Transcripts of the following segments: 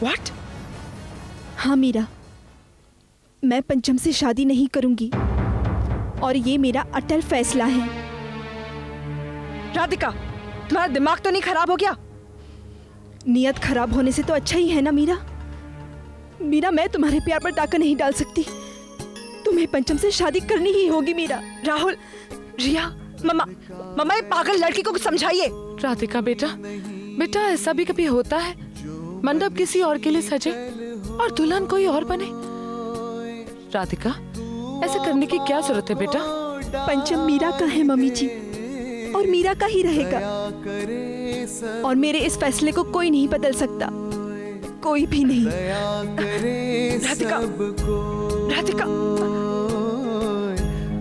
What? हाँ मीरा, मैं पंचम से शादी नहीं करूंगी और ये मेरा अटल फैसला है। राधिका, तुम्हारा दिमाग तो नहीं खराब हो गया? नियत खराब होने से तो अच्छा ही है ना मीरा। मीरा, मैं तुम्हारे प्यार पर डाका नहीं डाल सकती। तुम्हें पंचम से शादी करनी ही होगी मीरा। राहुल, रिया, मम्मा ये पागल लड़की को कुछ समझाइए। राधिका बेटा ऐसा भी कभी होता है? मंडप किसी और के लिए सजे और दुल्हन कोई और बने। राधिका, ऐसा करने की क्या जरूरत है बेटा? पंचम मीरा का है मम्मी जी, और मीरा का ही रहेगा। और मेरे इस फैसले को कोई नहीं बदल सकता, कोई भी नहीं। राधिका, राधिका,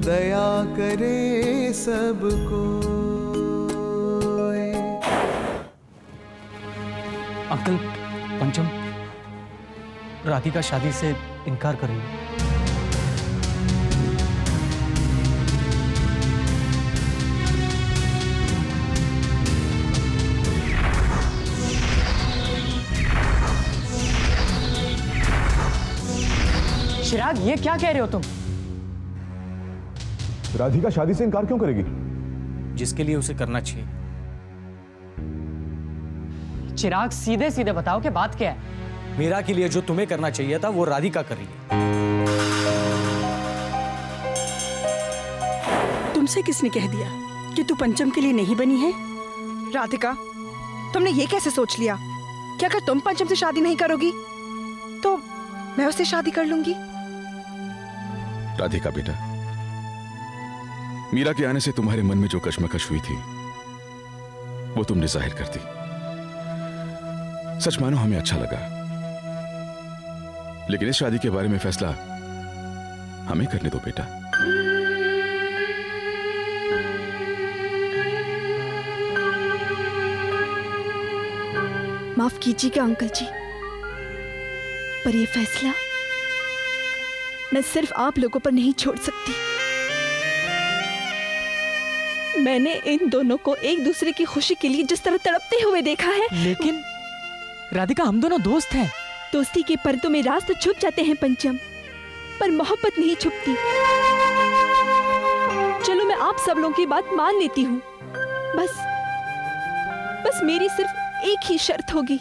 दया करे सबको। अंकल, पंचम राधिका शादी से इनकार कर रही है। चिराग, ये क्या कह रहे हो तुम? राधिका शादी से इनकार क्यों करेगी? जिसके लिए उसे करना चाहिए। चिराग, सीधे सीधे बताओ कि बात क्या है? मीरा के लिए जो तुम्हें करना चाहिए था वो राधिका कर रही है। तुमसे किसने कह दिया कि तू पंचम के लिए नहीं बनी है? राधिका, तुमने ये कैसे सोच लिया कि अगर तुम पंचम से शादी नहीं करोगी तो मैं उससे शादी कर लूंगी? राधिका बेटा, मीरा के आने से तुम्हारे मन में जो कश्मकश हुई थी वो तुमने जाहिर कर दी। सच मानो हमें अच्छा लगा, लेकिन इस शादी के बारे में फैसला हमें करने दो बेटा। माफ कीजिएगा अंकल जी, पर यह फैसला मैं सिर्फ आप लोगों पर नहीं छोड़ सकती। मैंने इन दोनों को एक दूसरे की खुशी के लिए जिस तरह तड़पते हुए देखा है। लेकिन राधिका, हम दोनों दोस्त हैं। दोस्ती के पर्दों में राज तो छुप जाते हैं पंचम, पर मोहब्बत नहीं छुपती। चलो मैं आप सब लोगों की बात मान लेती हूँ, बस मेरी सिर्फ एक ही शर्त होगी।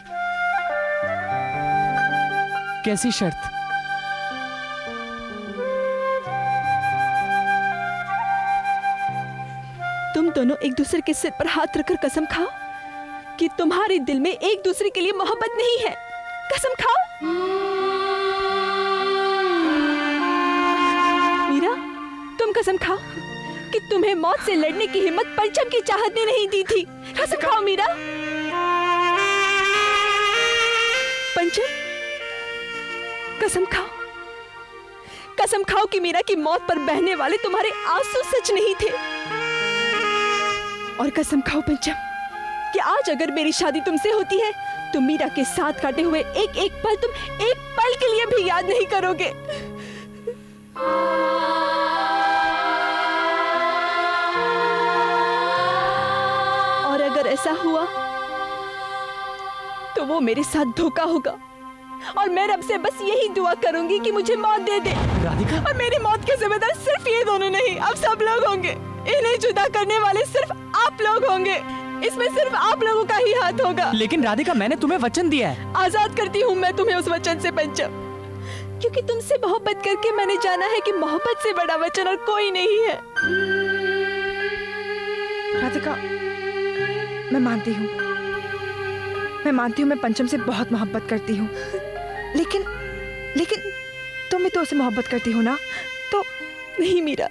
कैसी शर्त? तुम दोनों एक दूसरे के सिर पर हाथ रखकर कसम खाओ कि तुम्हारे दिल में एक दूसरे के लिए मोहब्बत नहीं है। कसम खाओ। मीरा, तुम कसम खाओ कि तुम्हें मौत से लड़ने की हिम्मत पंचम की चाहत ने नहीं दी थी। कसम खाओ मीरा। पंचम, कसम खाओ। कसम खाओ कि मीरा की मौत पर बहने वाले तुम्हारे आंसू सच नहीं थे। और कसम खाओ पंचम कि आज अगर मेरी शादी तुमसे होती है तो मीरा के साथ काटे हुए एक एक पल तुम एक पल के लिए भी याद नहीं करोगे। और अगर ऐसा हुआ तो वो मेरे साथ धोखा होगा, और मैं रब से बस यही दुआ करूंगी कि मुझे मौत दे दे। राधिका, और मेरी मौत के जिम्मेदार सिर्फ ये दोनों नहीं, अब सब लोग होंगे। इन्हें जुदा करने वाले सिर्फ आप लोग होंगे। इसमें सिर्फ आप लोगों का ही हाथ होगा। लेकिन राधिका, मैंने तुम्हें वचन दिया है। आजाद करती हूँ मैं तुम्हें उस वचन से पंचम, क्योंकि तुमसे मोहब्बत करके मैंने जाना है कि मोहब्बत से बड़ा वचन और कोई नहीं है। राधिका, मैं मानती हूँ मैं पंचम से बहुत मोहब्बत करती हूँ, लेकिन तुम भी तो उससे मोहब्बत करती हो ना? तो नहीं मीरा,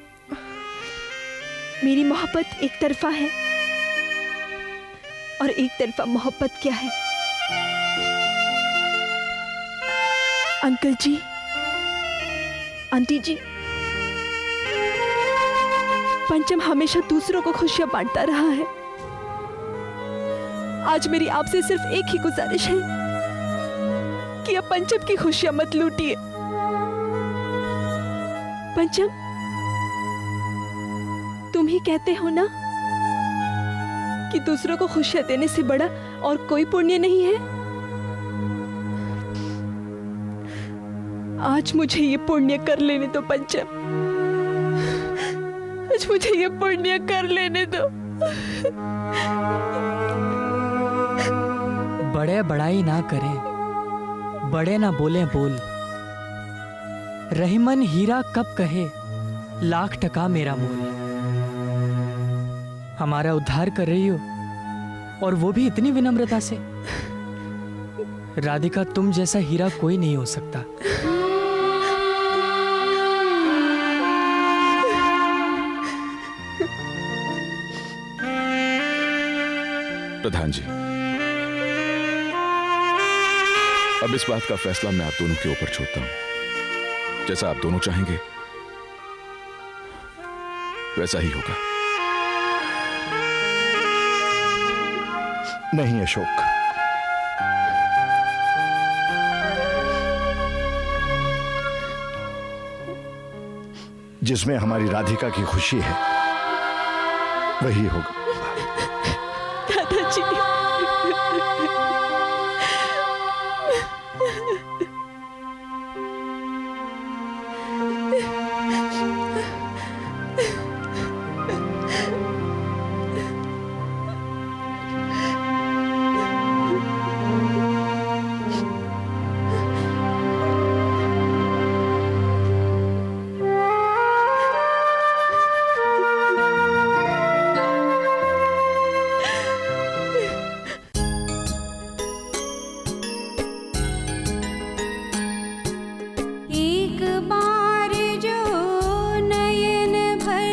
मेरी मोहब्बत एक तरफा है, और एक तरफा मोहब्बत क्या है? अंकल जी, आंटी जी, पंचम हमेशा दूसरों को खुशियां बांटता रहा है। आज मेरी आपसे सिर्फ एक ही गुजारिश है कि अब पंचम की खुशियां मत लूटिए। पंचम, तुम ही कहते हो ना कि दूसरों को खुशियां देने से बड़ा और कोई पुण्य नहीं है। आज मुझे ये पुण्य कर लेने दो पंचम, आज मुझे ये पुण्य कर लेने दो। बड़े बड़ाई ना करें, बड़े ना बोले बोल। रहीमन हीरा कब कहे लाख टका मेरा मोल। हमारा उद्धार कर रही हो और वो भी इतनी विनम्रता से। राधिका, तुम जैसा हीरा कोई नहीं हो सकता। प्रधान जी, अब इस बात का फैसला मैं आप दोनों के ऊपर छोड़ता हूं। जैसा आप दोनों चाहेंगे वैसा ही होगा। नहीं अशोक, जिसमें हमारी राधिका की खुशी है वही होगा। दादाजी, एक बार जो नयन भर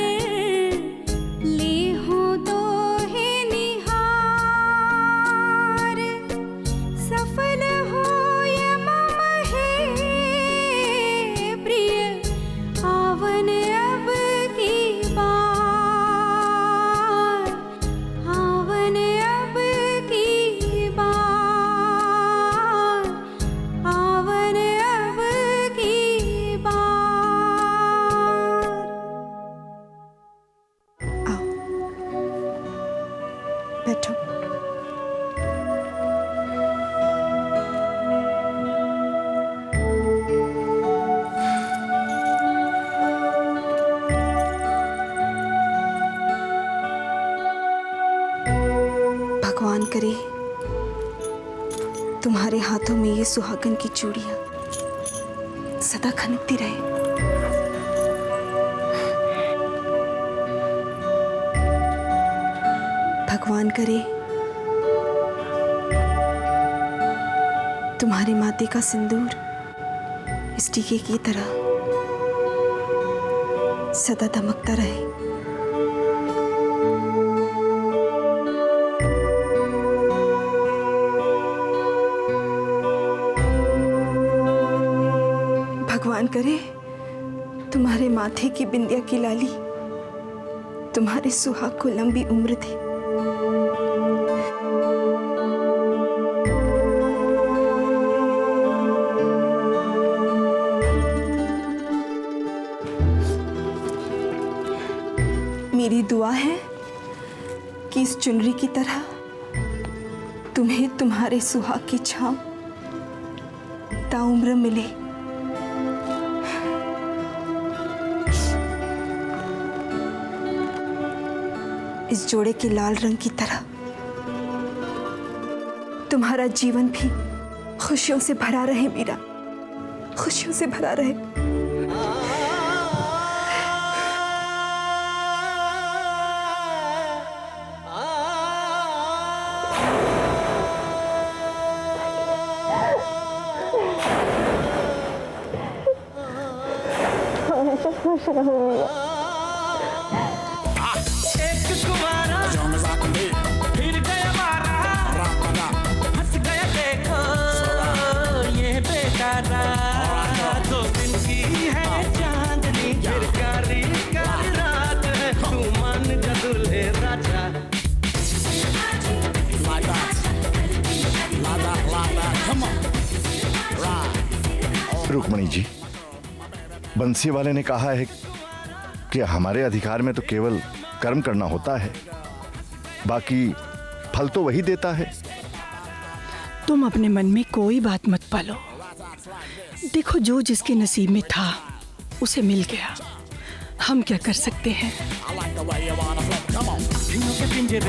ले हो तो है निहार, सफल हो ये मम है प्रिय आवन अब की बार, आवन अब की बार, आवन अब की बार। आओ बैठो। भगवान करे तुम्हारे हाथों में ये सुहागन की चूड़ियां सदा खनकती रहे। भगवान करे तुम्हारे माथे का सिंदूर इस टीके की तरह सदा दमकता रहे। भगवान करे तुम्हारे माथे की बिंदिया की लाली तुम्हारे सुहाग को लंबी उम्र दे। मेरी दुआ है कि इस चुनरी की तरह तुम्हें तुम्हारे सुहाग की छांव ताउम्र मिले। इस जोड़े के लाल रंग की तरह तुम्हारा जीवन भी खुशियों से भरा रहे मीरा, खुशियों से भरा रहे। रुक्मणी जी, बंसी वाले ने कहा है कि हमारे अधिकार में तो केवल कर्म करना होता है, बाकी फल तो वही देता है। तुम अपने मन में कोई बात मत पालो, देखो, जो जिसके नसीब में था उसे मिल गया, हम क्या कर सकते हैं।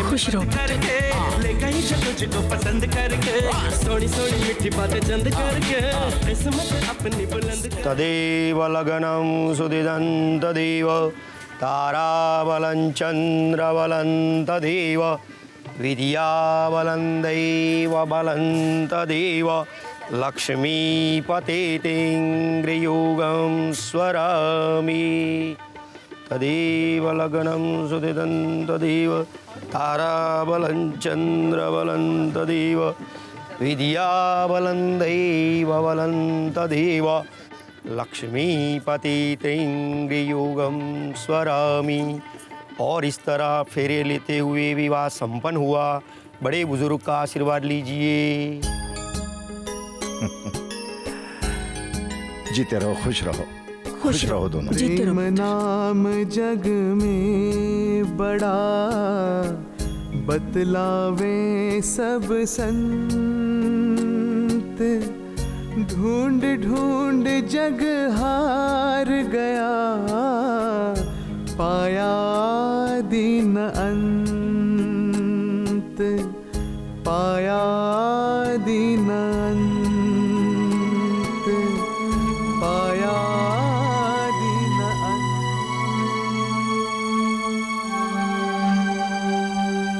खुश रहो। तदेव लगनं सुदिदं तदेव ताराबलं चन्द्रबलं तदेव विद्याबलं दैवबलं तदेव लक्ष्मीपतितिङ्ग्रियुगं स्वरामि। तदेव लगनं सुदिदं तदेव ताराबलं चन्द्रबलं तदेव विद्याबलं दैवबलं तदेव लक्ष्मीपतितिङ्ग्रियुगं स्वरामि। और इस तरह फेरे लेते हुए विवाह संपन्न हुआ। बड़े बुजुर्ग का आशीर्वाद लीजिए। जीते रहो, खुश रहो, खुश रहो दोनों। प्रेम नाम जग में बड़ा, बतलावे सब संत। ढूंढ ढूंढ जग हार गया, पाया दीन अंत, पाया दीन अंत, पाया दीन अंत।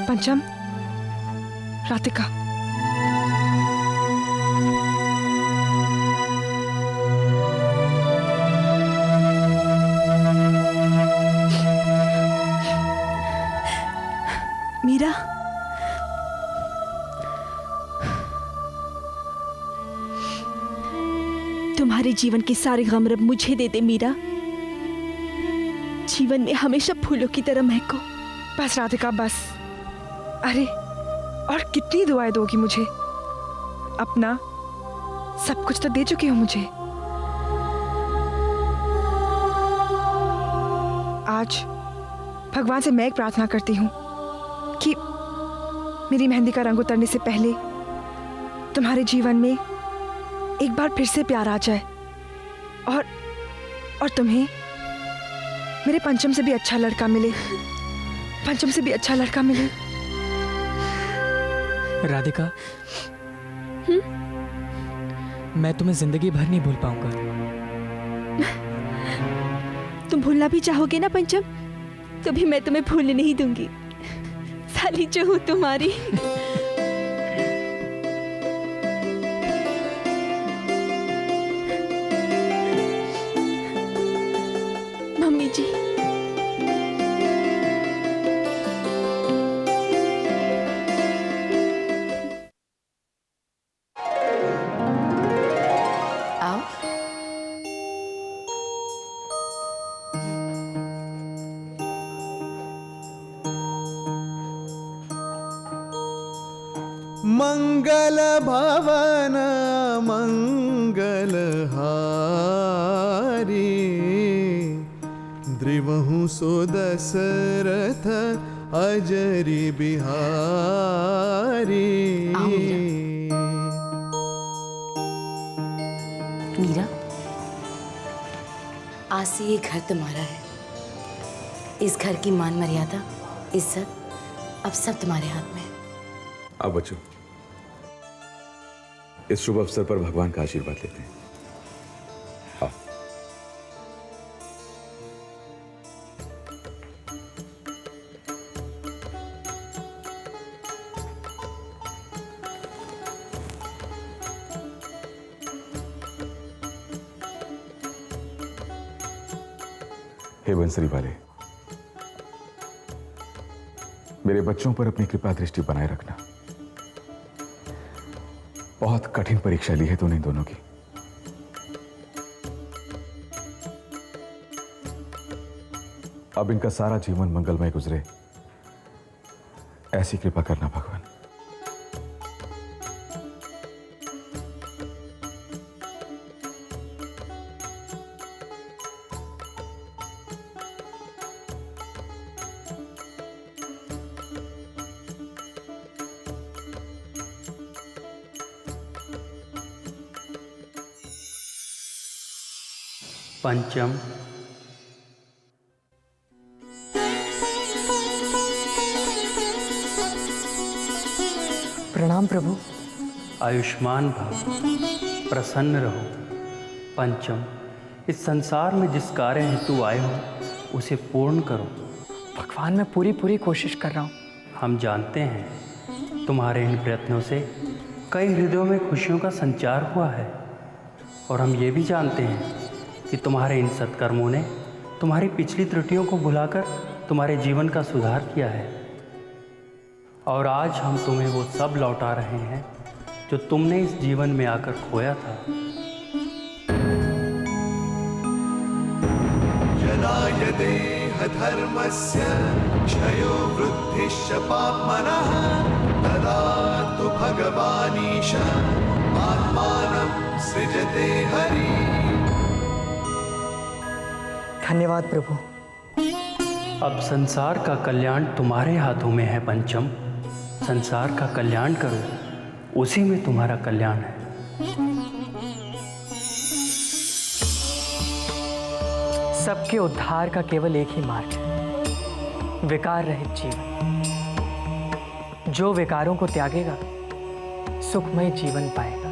पंचम, राधिका, मीरा, तुम्हारे जीवन के सारे गम अब मुझे दे दे मीरा। जीवन में हमेशा फूलों की तरह महको। बस राधिका, बस। अरे, और कितनी दुआएं दोगी मुझे? अपना सब कुछ तो दे चुकी हो मुझे। आज भगवान से मैं एक प्रार्थना करती हूँ कि मेरी मेहंदी का रंग उतरने से पहले तुम्हारे जीवन में एक बार फिर से प्यार आ जाए, और तुम्हें मेरे पंचम से भी अच्छा लड़का मिले, पंचम से भी अच्छा लड़का मिले। राधिका, मैं तुम्हें जिंदगी भर नहीं भूल पाऊंगा। तुम भूलना भी चाहोगे ना पंचम, तो भी मैं तुम्हें भूलने नहीं दूंगी। साली जो हूं तुम्हारी। मम्मी जी, आओ। मंगल भवन मंगल हारी, द्रिवहु सो दशरथ अजरी बिहारी। मीरा, आज से ये घर तुम्हारा है। इस घर की मान मर्यादा, इज्जत अब सब तुम्हारे हाथ में है। अब बच्चों, इस शुभ अवसर पर भगवान का आशीर्वाद लेते हैं। हाँ। हे बंसरी वाले, मेरे बच्चों पर अपनी कृपा दृष्टि बनाए रखना। बहुत कठिन परीक्षा ली है तूने इन दोनों की। अब इनका सारा जीवन मंगलमय गुजरे, ऐसी कृपा करना भगवान। पंचम, प्रणाम प्रभु। आयुष्मान भव, प्रसन्न रहो। पंचम, इस संसार में जिस कार्य हेतु आए हो उसे पूर्ण करो। भगवान मैं पूरी कोशिश कर रहा हूँ। हम जानते हैं तुम्हारे इन प्रयत्नों से कई हृदयों में खुशियों का संचार हुआ है, और हम ये भी जानते हैं कि तुम्हारे इन सत्कर्मों ने तुम्हारी पिछली त्रुटियों को भुलाकर तुम्हारे जीवन का सुधार किया है। और आज हम तुम्हें वो सब लौटा रहे हैं जो तुमने इस जीवन में आकर खोया था। यदा यदेह धर्मस्य क्षयो वृद्धिश्च पाप्मनः तदा तु भगवानीश आत्मानं सृजते हरि। धन्यवाद प्रभु। अब संसार का कल्याण तुम्हारे हाथों में है पंचम। संसार का कल्याण करो, उसी में तुम्हारा कल्याण है। सबके उद्धार का केवल एक ही मार्ग है, विकार रहित जीवन। जो विकारों को त्यागेगा सुखमय जीवन पाएगा।